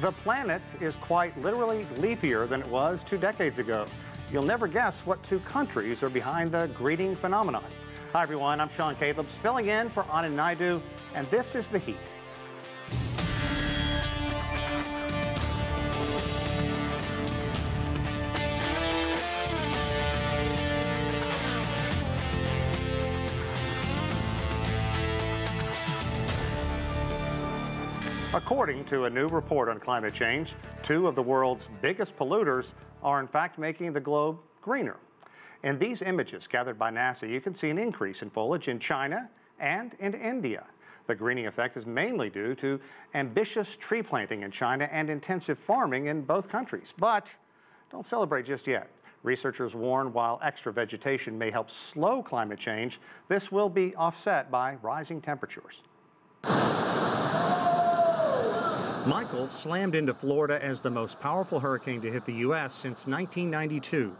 The planet is quite literally leafier than it was 2 decades ago. You'll never guess what 2 countries are behind the greening phenomenon. Hi everyone, I'm Sean Calebs filling in for Anand Naidu, and this is The Heat. According to a new report on climate change, 2 of the world's biggest polluters are in fact making the globe greener. In these images gathered by NASA, you can see an increase in foliage in China and in India. The greening effect is mainly due to ambitious tree planting in China and intensive farming in both countries. But don't celebrate just yet. Researchers warn while extra vegetation may help slow climate change, this will be offset by rising temperatures. Michael slammed into Florida as the most powerful hurricane to hit the U.S. since 1992.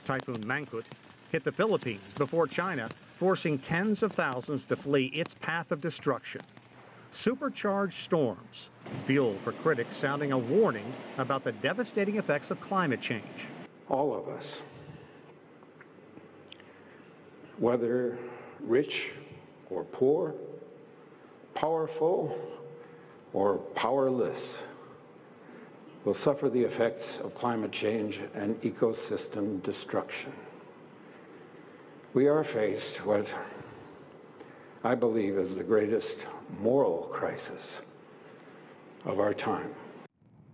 Typhoon Mangkhut hit the Philippines before China, forcing tens of thousands to flee its path of destruction. Supercharged storms, fuel for critics sounding a warning about the devastating effects of climate change. All of us, whether rich or poor, powerful or powerless, will suffer the effects of climate change and ecosystem destruction. We are faced with what I believe is the greatest moral crisis of our time.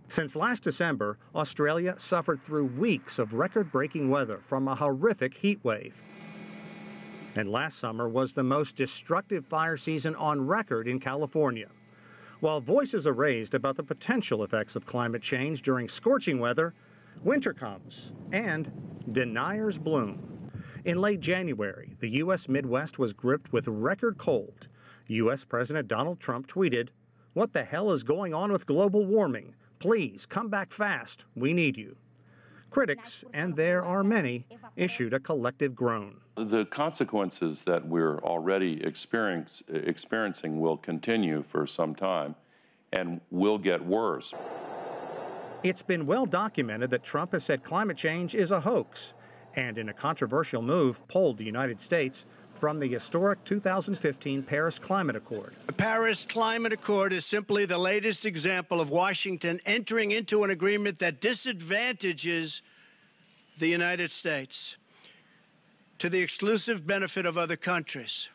Since last December, Australia suffered through weeks of record-breaking weather from a horrific heat wave. And last summer was the most destructive fire season on record in California. While voices are raised about the potential effects of climate change during scorching weather, winter comes and deniers bloom. In late January, the U.S. Midwest was gripped with record cold. U.S. President Donald Trump tweeted, "What the hell is going on with global warming? Please come back fast. We need you." Critics, and there are many, issued a collective groan. The consequences that we're already experiencing will continue for some time and will get worse. It's been well documented that Trump has said climate change is a hoax, and in a controversial move, pulled the United States from the historic 2015 Paris Climate Accord. The Paris Climate Accord is simply the latest example of Washington entering into an agreement that disadvantages the United States to the exclusive benefit of other countries.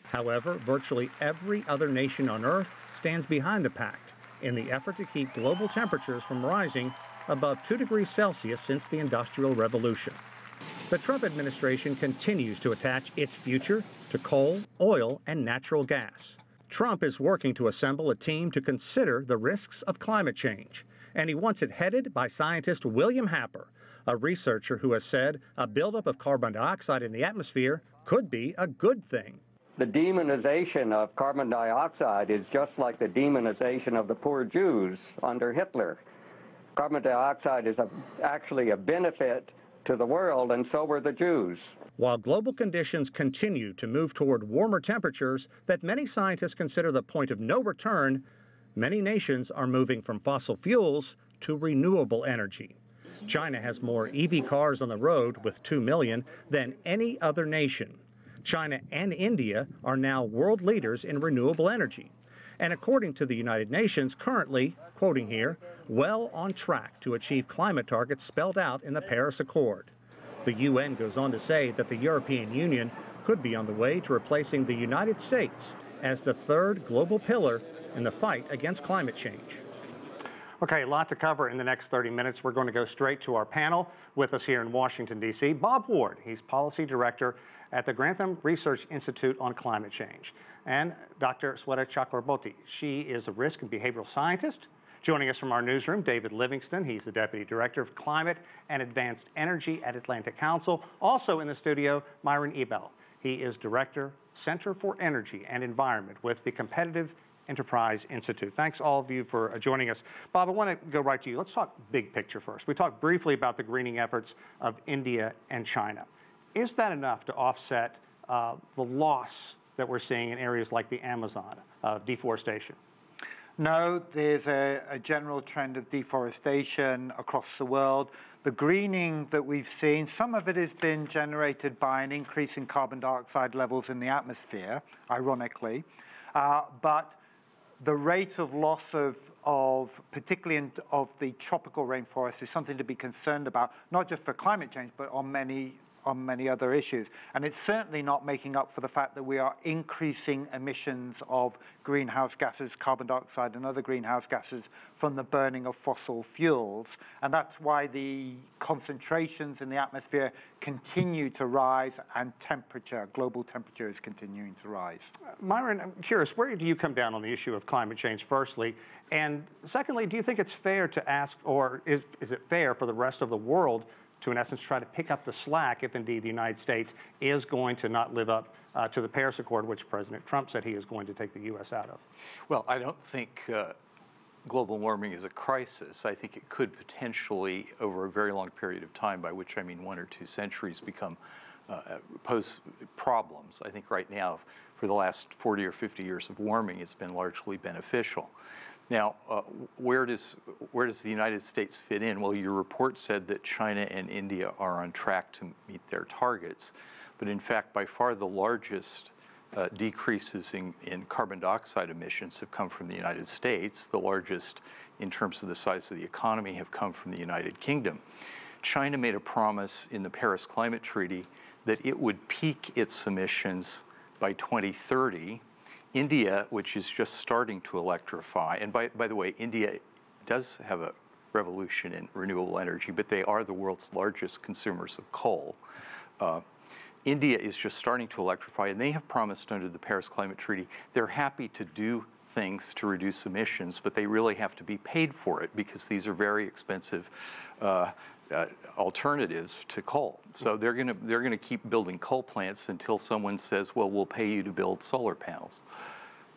However, virtually every other nation on Earth stands behind the pact in the effort to keep global temperatures from rising above 2 degrees Celsius since the Industrial Revolution. The Trump administration continues to attach its future to coal, oil, and natural gas. Trump is working to assemble a team to consider the risks of climate change, and he wants it headed by scientist William Happer, a researcher who has said a buildup of carbon dioxide in the atmosphere could be a good thing. The demonization of carbon dioxide is just like the demonization of the poor Jews under Hitler. Carbon dioxide is actually a benefit to the world, and so were the Jews. While global conditions continue to move toward warmer temperatures that many scientists consider the point of no return, many nations are moving from fossil fuels to renewable energy. China has more EV cars on the road, with 2 million, than any other nation. China and India are now world leaders in renewable energy. And according to the United Nations, currently, quoting here, well on track to achieve climate targets spelled out in the Paris Accord. The UN goes on to say that the European Union could be on the way to replacing the United States as the 3rd global pillar in the fight against climate change. Okay, a lot to cover in the next 30 minutes. We're going to go straight to our panel. With us here in Washington, D.C., Bob Ward. He's Policy Director at the Grantham Research Institute on Climate Change. And Dr. Sweta Chakraborty. She is a risk and behavioral scientist. Joining us from our newsroom, David Livingston. He's the Deputy Director of Climate and Advanced Energy at Atlantic Council. Also in the studio, Myron Ebel. He is Director, Center for Energy and Environment with the Competitive Enterprise Institute. Thanks all of you for joining us. Bob, I want to go right to you. Let's talk big picture first. We talked briefly about the greening efforts of India and China. Is that enough to offset the loss that we're seeing in areas like the Amazon of deforestation? No, there's a general trend of deforestation across the world. The greening that we've seen, some of it has been generated by an increase in carbon dioxide levels in the atmosphere, ironically. But the rate of loss of particularly of the tropical rainforest is something to be concerned about, not just for climate change, but on many other issues. And it's certainly not making up for the fact that we are increasing emissions of greenhouse gases, carbon dioxide and other greenhouse gases from the burning of fossil fuels. And that's why the concentrations in the atmosphere continue to rise and global temperature is continuing to rise. Myron, I'm curious, where do you come down on the issue of climate change, firstly? And secondly, do you think it's fair to ask, or is it fair for the rest of the world to, in essence, try to pick up the slack if indeed the United States is going to not live up to the Paris Accord, which President Trump said he is going to take the U.S. out of? Well, I don't think global warming is a crisis. I think it could potentially, over a very long period of time, by which I mean 1 or 2 centuries, pose problems. I think right now, for the last 40 or 50 years of warming, it's been largely beneficial. Now, where does the United States fit in? Well, your report said that China and India are on track to meet their targets, but in fact, by far the largest decreases in carbon dioxide emissions have come from the United States. The largest, in terms of the size of the economy, have come from the United Kingdom. China made a promise in the Paris Climate Treaty that it would peak its emissions by 2030. India, which is just starting to electrify, and by the way, India does have a revolution in renewable energy, but they are the world's largest consumers of coal. India is just starting to electrify, and they have promised under the Paris Climate Treaty they're happy to do things to reduce emissions, but they really have to be paid for it because these are very expensive alternatives to coal. So they're going to keep building coal plants until someone says, well, we'll pay you to build solar panels.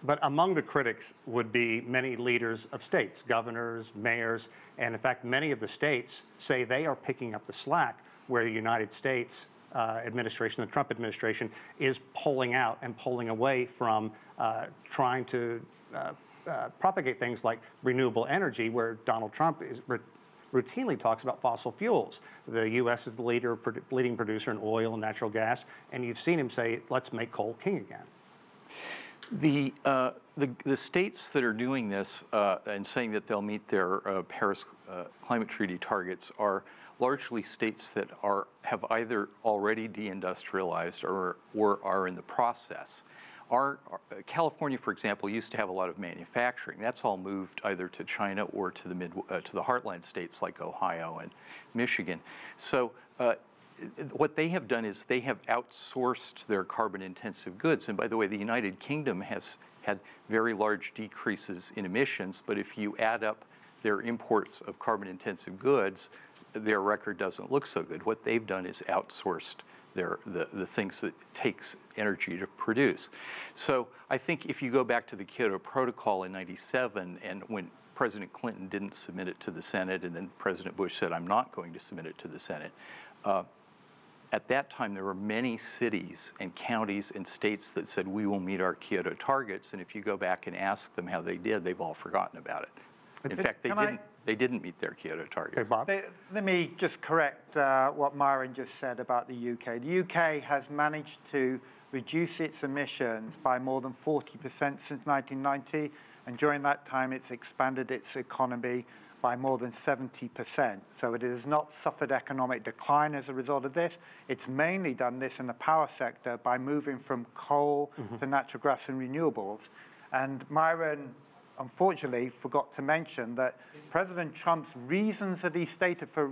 But among the critics would be many leaders of states, governors, mayors, and in fact, many of the states say they are picking up the slack where the United States administration, the Trump administration, is pulling out and pulling away from trying to propagate things like renewable energy, where Donald Trump routinely talks about fossil fuels. The U.S. is the leading producer in oil and natural gas, and you've seen him say, let's make coal king again. The states that are doing this and saying that they'll meet their Paris Climate Treaty targets are largely states that have either already deindustrialized or are in the process. California, for example, used to have a lot of manufacturing. That's all moved either to China or to the heartland states like Ohio and Michigan. So what they have done is they have outsourced their carbon-intensive goods. And by the way, the United Kingdom has had very large decreases in emissions, but if you add up their imports of carbon-intensive goods, their record doesn't look so good. What they've done is outsourced the things that takes energy to produce. So I think if you go back to the Kyoto Protocol in '97, and when President Clinton didn't submit it to the Senate, and then President Bush said, I'm not going to submit it to the Senate, at that time there were many cities and counties and states that said, we will meet our Kyoto targets, and if you go back and ask them how they did, they've all forgotten about it. In fact, they didn't meet their Kyoto targets. Okay, Bob? Let me just correct what Myron just said about the UK. The UK has managed to reduce its emissions by more than 40% since 1990, and during that time it's expanded its economy by more than 70%. So it has not suffered economic decline as a result of this. It's mainly done this in the power sector by moving from coal to natural gas and renewables. And Myron, unfortunately, forgot to mention that President Trump's reasons that he stated for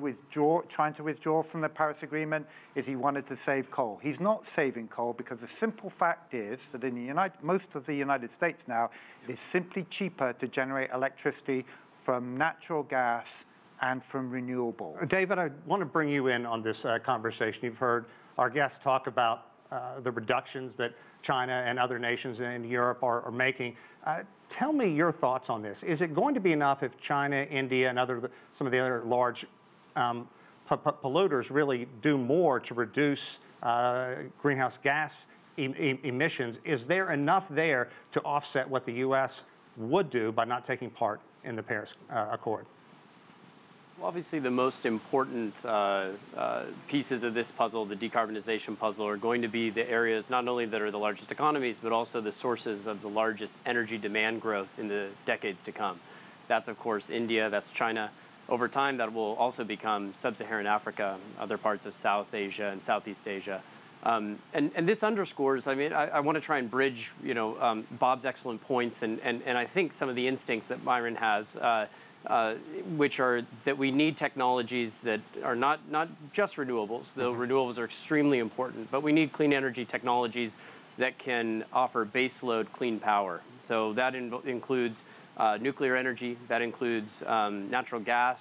trying to withdraw from the Paris Agreement is he wanted to save coal. He's not saving coal because the simple fact is that in most of the United States now, it is simply cheaper to generate electricity from natural gas and from renewable. David, I want to bring you in on this conversation. You've heard our guests talk about the reductions that China and other nations in Europe are making. Tell me your thoughts on this. Is it going to be enough if China, India, and some of the other large polluters really do more to reduce greenhouse gas emissions? Is there enough there to offset what the U.S. would do by not taking part in the Paris Accord? Well, obviously, the most important pieces of this puzzle, the decarbonization puzzle, are going to be the areas not only that are the largest economies, but also the sources of the largest energy demand growth in the decades to come. That's, of course, India, that's China. Over time, that will also become sub-Saharan Africa, other parts of South Asia and Southeast Asia. And this underscores, I mean, I want to try and bridge, Bob's excellent points and I think some of the instincts that Myron has, which are that we need technologies that are not just renewables, though renewables are extremely important, but we need clean energy technologies that can offer baseload clean power. So that includes nuclear energy, that includes natural gas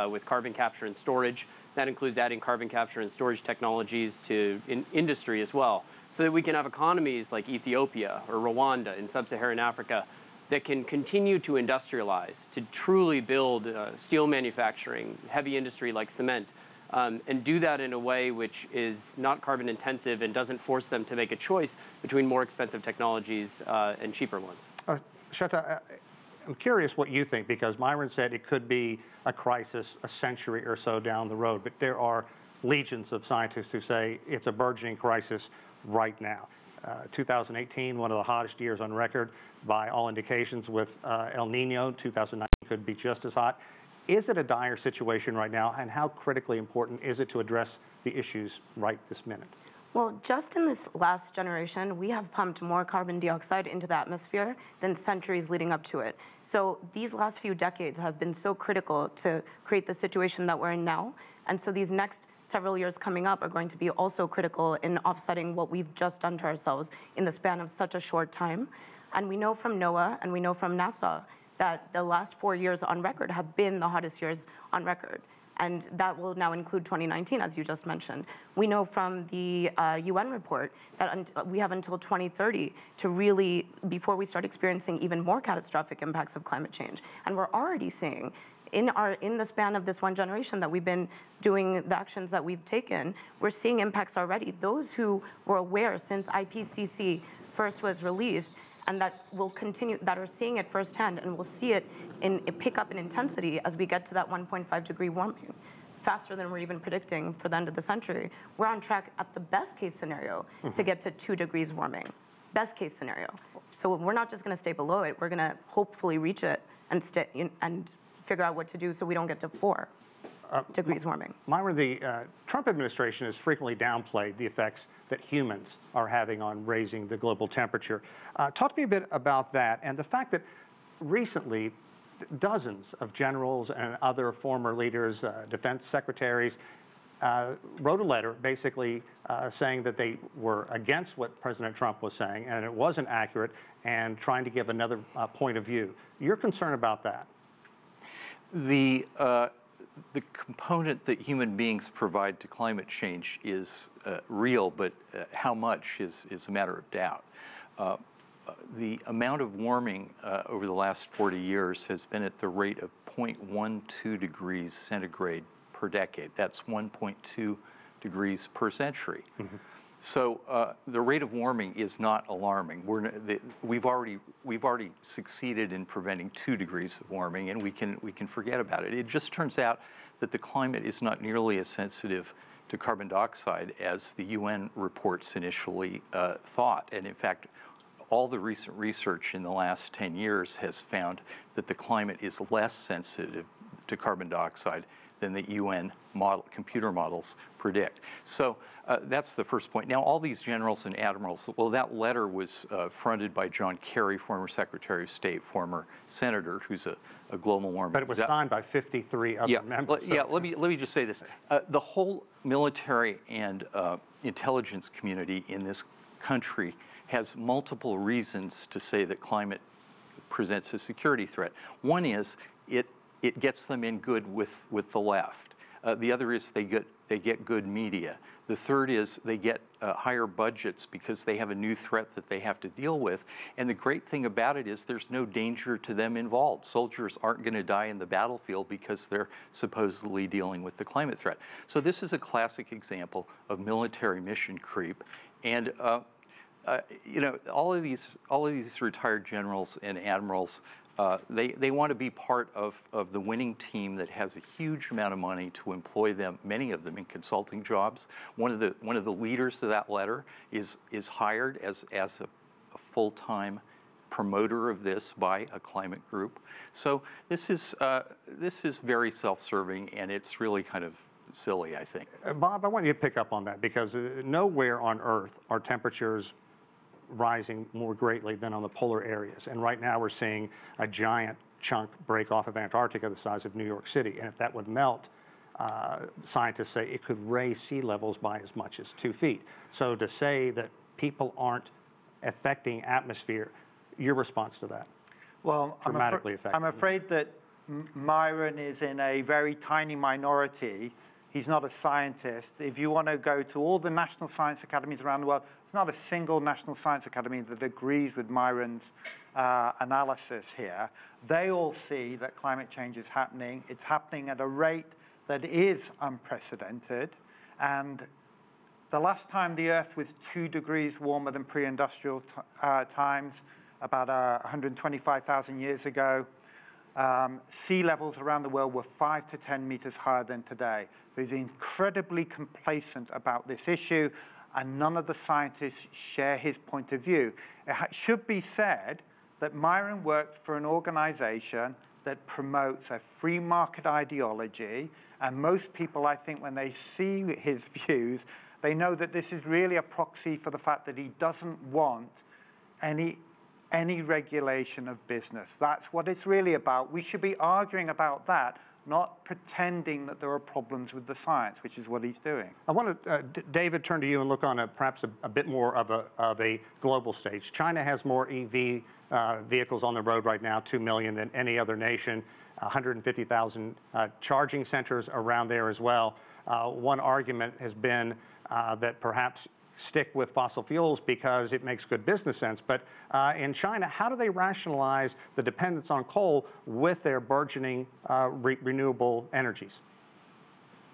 with carbon capture and storage, that includes adding carbon capture and storage technologies to industry as well, so that we can have economies like Ethiopia or Rwanda in sub-Saharan Africa that can continue to industrialize, to truly build steel manufacturing, heavy industry like cement, and do that in a way which is not carbon intensive and doesn't force them to make a choice between more expensive technologies and cheaper ones. Shweta, I'm curious what you think, because Myron said it could be a crisis a century or so down the road, but there are legions of scientists who say it's a burgeoning crisis right now. 2018, one of the hottest years on record by all indications with El Nino. 2019 could be just as hot. Is it a dire situation right now, and how critically important is it to address the issues right this minute? Well, just in this last generation, we have pumped more carbon dioxide into the atmosphere than centuries leading up to it. So these last few decades have been so critical to create the situation that we're in now. And so these next several years coming up are going to be also critical in offsetting what we've just done to ourselves in the span of such a short time. And we know from NOAA and we know from NASA that the last 4 years on record have been the hottest years on record. And that will now include 2019, as you just mentioned. We know from the UN report that we have until 2030 to really, before we start experiencing even more catastrophic impacts of climate change. And we're already seeing in the span of this one generation that we've been doing the actions that we've taken, we're seeing impacts already. Those who were aware since IPCC first was released and that will continue, that are seeing it firsthand, and we'll see it pick up in intensity as we get to that 1.5 degree warming, faster than we're even predicting for the end of the century. We're on track at the best case scenario to get to 2 degrees warming, best case scenario. So we're not just gonna stay below it, we're gonna hopefully reach it and figure out what to do so we don't get to 4 degrees warming. Myron, the Trump administration has frequently downplayed the effects that humans are having on raising the global temperature. Talk to me a bit about that and the fact that recently dozens of generals and other former leaders, defense secretaries, wrote a letter basically saying that they were against what President Trump was saying and it wasn't accurate and trying to give another point of view. You're concerned about that? The component that human beings provide to climate change is real, but how much is a matter of doubt. The amount of warming over the last 40 years has been at the rate of 0.12 degrees centigrade per decade. That's 1.2 degrees per century. So the rate of warming is not alarming. We've already succeeded in preventing 2 degrees of warming, and we can forget about it. It just turns out that the climate is not nearly as sensitive to carbon dioxide as the UN reports initially thought. And in fact, all the recent research in the last 10 years has found that the climate is less sensitive to carbon dioxide than the UN computer models predict. So that's the first point. Now, all these generals and admirals, well, that letter was fronted by John Kerry, former Secretary of State, former senator, who's a global warming. But it was signed by 53 other members. Yeah, let me just say this. The whole military and intelligence community in this country has multiple reasons to say that climate presents a security threat. One is it gets them in good with the left. The other is they get good media. The third is they get higher budgets because they have a new threat that they have to deal with. And the great thing about it is there's no danger to them involved. Soldiers aren't going to die in the battlefield because they're supposedly dealing with the climate threat. So this is a classic example of military mission creep. And you know, all of these retired generals and admirals, they want to be part of the winning team that has a huge amount of money to employ them, many of them in consulting jobs. One of the leaders of that letter is hired as a full-time promoter of this by a climate group. So this is very self-serving, and it's really kind of silly, I think. Bob, I want you to pick up on that, because nowhere on Earth are temperatures rising more greatly than on the polar areas. And right now we're seeing a giant chunk break off of Antarctica the size of New York City. And if that would melt, scientists say it could raise sea levels by as much as 2 feet. So to say that people aren't affecting atmosphere, your response to that? Well, dramatically affecting. I'm afraid that Myron is in a very tiny minority. He's not a scientist. If you want to go to all the national science academies around the world, there's not a single national science academy that agrees with Myron's analysis here. They all see that climate change is happening. It's happening at a rate that is unprecedented. And the last time the Earth was 2 degrees warmer than pre-industrial times, about 125,000 years ago, sea levels around the world were 5 to 10 meters higher than today. So he's incredibly complacent about this issue, and none of the scientists share his point of view. It should be said that Myron worked for an organization that promotes a free market ideology, and most people, I think, when they see his views, they know that this is really a proxy for the fact that he doesn't want any regulation of business. That's what it's really about. We should be arguing about that, not pretending that there are problems with the science, which is what he's doing. I want to, David, turn to you and look on perhaps a bit more of a global stage. China has more EV vehicles on the road right now, 2 million, than any other nation, 150,000 charging centers around there as well. One argument has been that perhaps stick with fossil fuels because it makes good business sense. But in China, how do they rationalize the dependence on coal with their burgeoning renewable energies?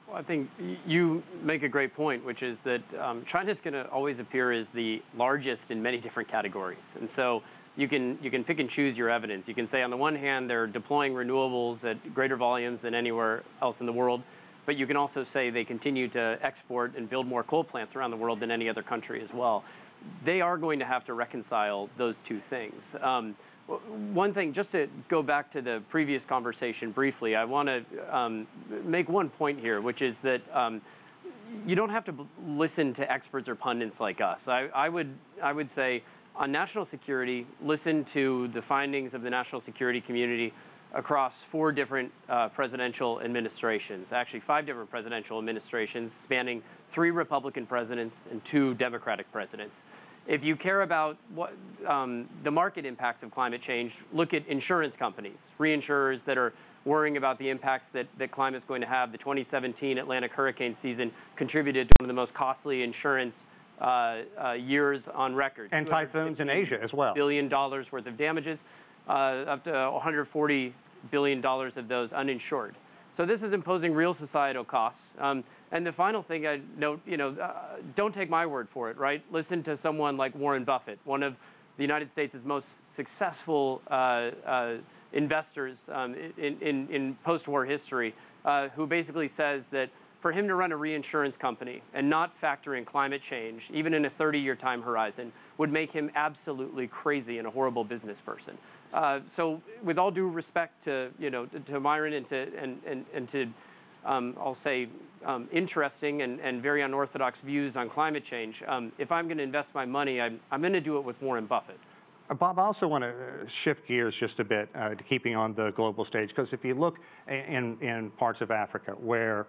Well, I think you make a great point, which is that China's going to always appear as the largest in many different categories. And so you can pick and choose your evidence. You can say, on the one hand, they're deploying renewables at greater volumes than anywhere else in the world. But you can also say they continue to export and build more coal plants around the world than any other country as well. They are going to have to reconcile those two things. One thing, just to go back to the previous conversation briefly, I want to make one point here, which is that you don't have to listen to experts or pundits like us. I would say on national security, listen to the findings of the national security community across 4 different presidential administrations, actually 5 different presidential administrations spanning 3 Republican presidents and 2 Democratic presidents. If you care about what the market impacts of climate change, look at insurance companies, reinsurers that are worrying about the impacts that climate's going to have. The 2017 Atlantic hurricane season contributed to one of the most costly insurance years on record. And typhoons in Asia as well. $1 billion worth of damages, up to $140 billion of those uninsured. So this is imposing real societal costs. And the final thing I note, don't take my word for it, right? Listen to someone like Warren Buffett, one of the United States' most successful investors in post-war history, who basically says that for him to run a reinsurance company and not factor in climate change, even in a 30-year time horizon, would make him absolutely crazy and a horrible business person. So, with all due respect to to Myron and to I'll say interesting and very unorthodox views on climate change, if I'm going to invest my money, I'm going to do it with Warren Buffett. Bob, I also want to shift gears just a bit to keeping on the global stage, because if you look in parts of Africa where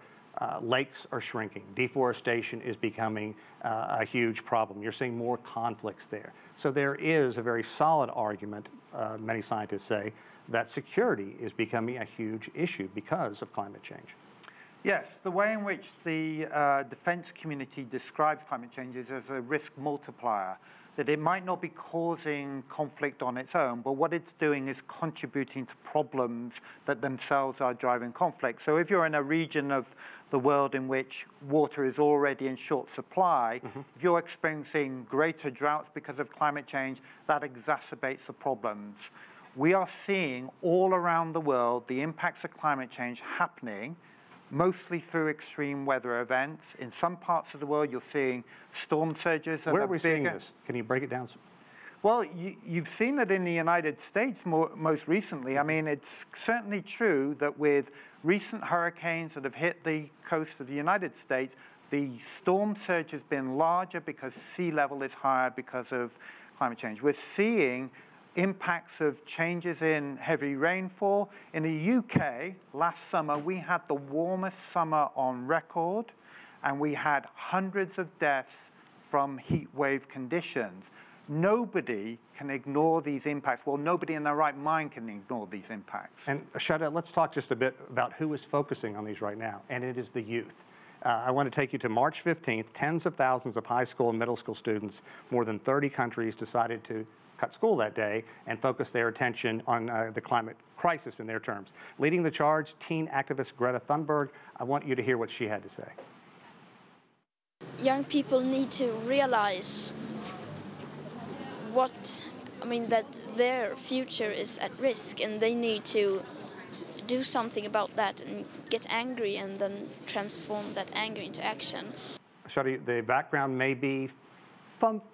lakes are shrinking, deforestation is becoming a huge problem. You're seeing more conflicts there. So there is a very solid argument, many scientists say, that security is becoming a huge issue because of climate change. Yes, the way in which the defense community describes climate change is as a risk multiplier. that it might not be causing conflict on its own, but what it's doing is contributing to problems that themselves are driving conflict. So if you're in a region of the world in which water is already in short supply, if you're experiencing greater droughts because of climate change, that exacerbates the problems. We are seeing all around the world the impacts of climate change happening, mostly through extreme weather events. In some parts of the world, you're seeing storm surges. Where are we seeing this? Can you break it down? Well, you've seen it in the United States most recently. I mean, it's certainly true that with recent hurricanes that have hit the coast of the United States, the storm surge has been larger because sea level is higher because of climate change. We're seeing impacts of changes in heavy rainfall. In the UK, last summer, we had the warmest summer on record, and we had hundreds of deaths from heat wave conditions. Nobody can ignore these impacts. Well, nobody in their right mind can ignore these impacts. And Shada, let's talk just a bit about who is focusing on these right now, and it is the youth. I want to take you to March 15th. Tens of thousands of high school and middle school students, more than 30 countries decided to cut school that day and focus their attention on the climate crisis in their terms. Leading the charge, teen activist Greta Thunberg. I want you to hear what she had to say. Young people need to realize that their future is at risk, and they need to do something about that and get angry and then transform that anger into action. Shadi, the background may be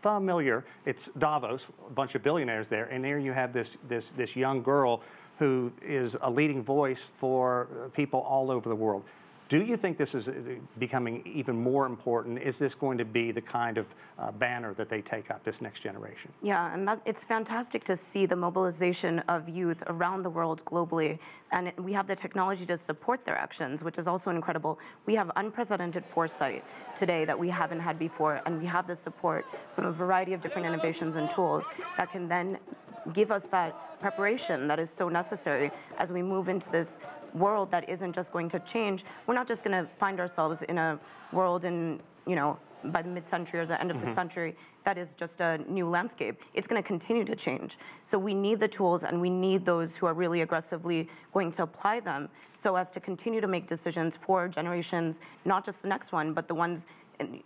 familiar. It's Davos, a bunch of billionaires there, and there you have this young girl who is a leading voice for people all over the world. Do you think this is becoming even more important? Is this going to be the kind of banner that they take up, this next generation? Yeah, and it's fantastic to see the mobilization of youth around the world globally. And we have the technology to support their actions, which is also incredible. We have unprecedented foresight today that we haven't had before, and we have the support from a variety of different innovations and tools that can then give us that preparation that is so necessary as we move into this world that isn't just going to change. We're not just going to find ourselves in a world by the mid-century or the end of the century that is just a new landscape. It's going to continue to change. So we need the tools, and we need those who are really aggressively going to apply them so as to continue to make decisions for generations, not just the next one, but the ones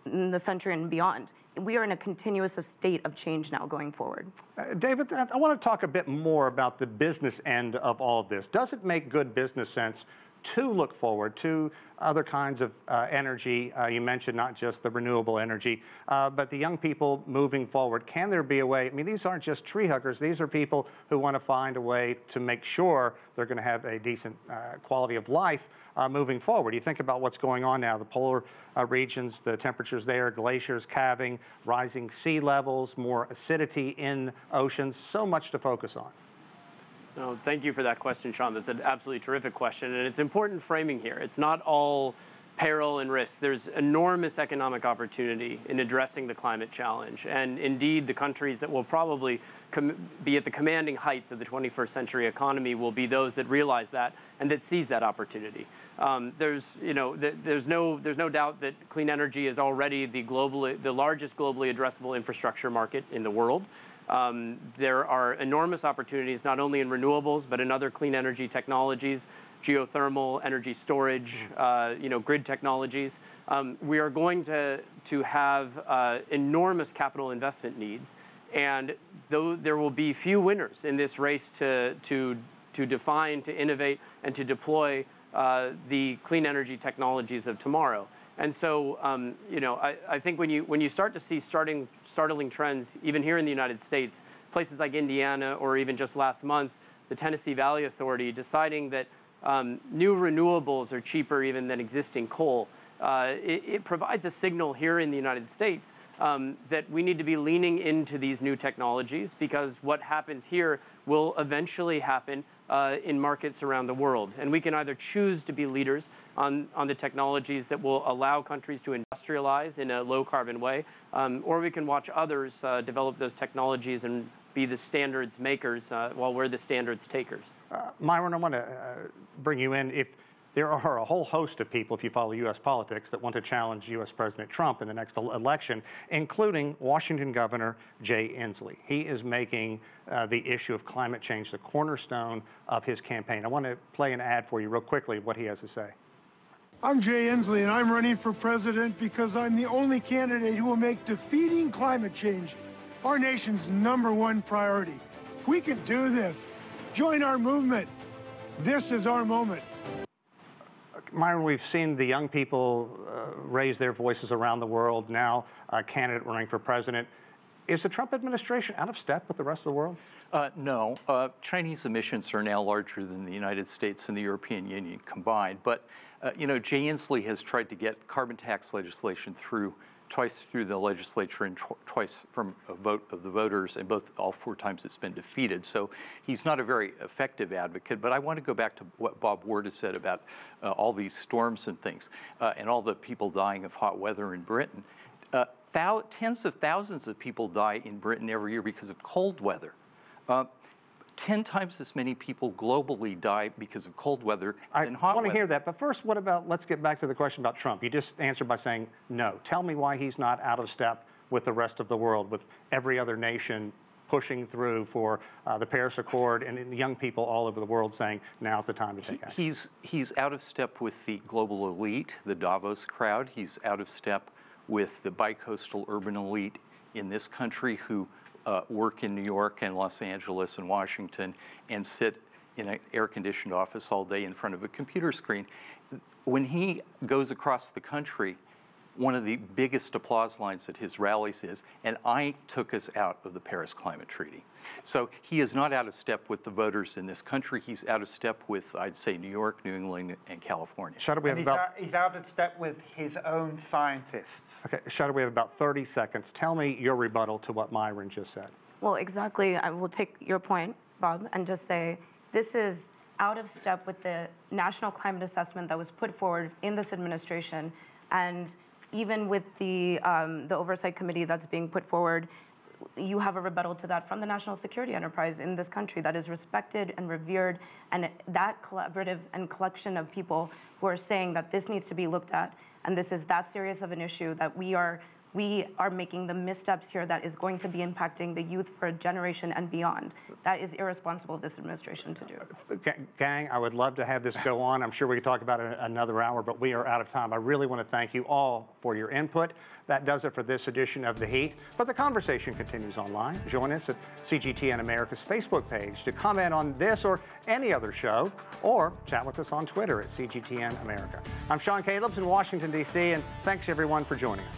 in the century and beyond. We are in a continuous state of change now going forward. David, I want to talk a bit more about the business end of all of this. Does it make good business sense to look forward to other kinds of energy? You mentioned not just the renewable energy, but the young people moving forward. Can there be a way? I mean, these aren't just tree huggers. These are people who want to find a way to make sure they're going to have a decent quality of life moving forward. You think about what's going on now, the polar regions, the temperatures there, glaciers calving, rising sea levels, more acidity in oceans, so much to focus on. No, thank you for that question, Sean. That's an absolutely terrific question, and it's important framing here. It's not all peril and risk. There's enormous economic opportunity in addressing the climate challenge, and indeed the countries that will probably be at the commanding heights of the 21st century economy will be those that realize that and that seize that opportunity. There's no doubt that clean energy is already the largest globally addressable infrastructure market in the world. There are enormous opportunities not only in renewables but in other clean energy technologies, geothermal, energy storage, grid technologies. We are going to have enormous capital investment needs, and though there will be few winners in this race to define, to innovate, and to deploy the clean energy technologies of tomorrow. And so, I think when you start to see startling trends, even here in the United States, places like Indiana, or even just last month, the Tennessee Valley Authority deciding that new renewables are cheaper even than existing coal, it provides a signal here in the United States that we need to be leaning into these new technologies, because what happens here will eventually happen in markets around the world. And we can either choose to be leaders on the technologies that will allow countries to industrialize in a low-carbon way, or we can watch others develop those technologies and be the standards makers while we're the standards takers. Myron, I want to bring you in. If There are a whole host of people, if you follow U.S. politics, that want to challenge U.S. President Trump in the next election, including Washington Governor Jay Inslee. He is making the issue of climate change the cornerstone of his campaign. I want to play an ad for you real quickly, what he has to say. I'm Jay Inslee, and I'm running for president because I'm the only candidate who will make defeating climate change our nation's #1 priority. We can do this. Join our movement. This is our moment. Myron, we've seen the young people raise their voices around the world, now a candidate running for president. Is the Trump administration out of step with the rest of the world? No. Chinese emissions are now larger than the United States and the European Union combined. But, you know, Jay Inslee has tried to get carbon tax legislation twice through the legislature and twice from a vote of the voters, and all 4 times it's been defeated. So he's not a very effective advocate. But I want to go back to what Bob Ward has said about all these storms and things, and all the people dying of hot weather in Britain. Tens of thousands of people die in Britain every year because of cold weather. 10 times as many people globally die because of cold weather than hot weather. I want to hear that, but first, let's get back to the question about Trump. You just answered by saying no. Tell me why he's not out of step with the rest of the world, with every other nation pushing through for the Paris Accord, and young people all over the world saying now's the time to take action. He's out of step with the global elite, the Davos crowd. He's out of step with the bicoastal urban elite in this country who work in New York and Los Angeles and Washington and sit in an air-conditioned office all day in front of a computer screen. When he goes across the country, one of the biggest applause lines at his rallies is, "And I took us out of the Paris Climate Treaty." So he is not out of step with the voters in this country. He's out of step with, I'd say, New York, New England, and California. He's out of step with his own scientists. Okay, Shadow, we have about 30 seconds. Tell me your rebuttal to what Myron just said. Well, exactly. I will take your point, Bob, and just say this is out of step with the national climate assessment that was put forward in this administration, and even with the oversight committee that's being put forward. You have a rebuttal to that from the national security enterprise in this country that is respected and revered, and that collaborative and collection of people who are saying that this needs to be looked at, and this is that serious of an issue that we are making the missteps here that is going to be impacting the youth for a generation and beyond. That is irresponsible of this administration to do. Gang, I would love to have this go on. I'm sure we could talk about it another hour, but we are out of time. I really want to thank you all for your input. That does it for this edition of The Heat, but the conversation continues online. Join us at CGTN America's Facebook page to comment on this or any other show, or chat with us on Twitter at CGTN America. I'm Sean Calebs in Washington, D.C., and thanks everyone for joining us.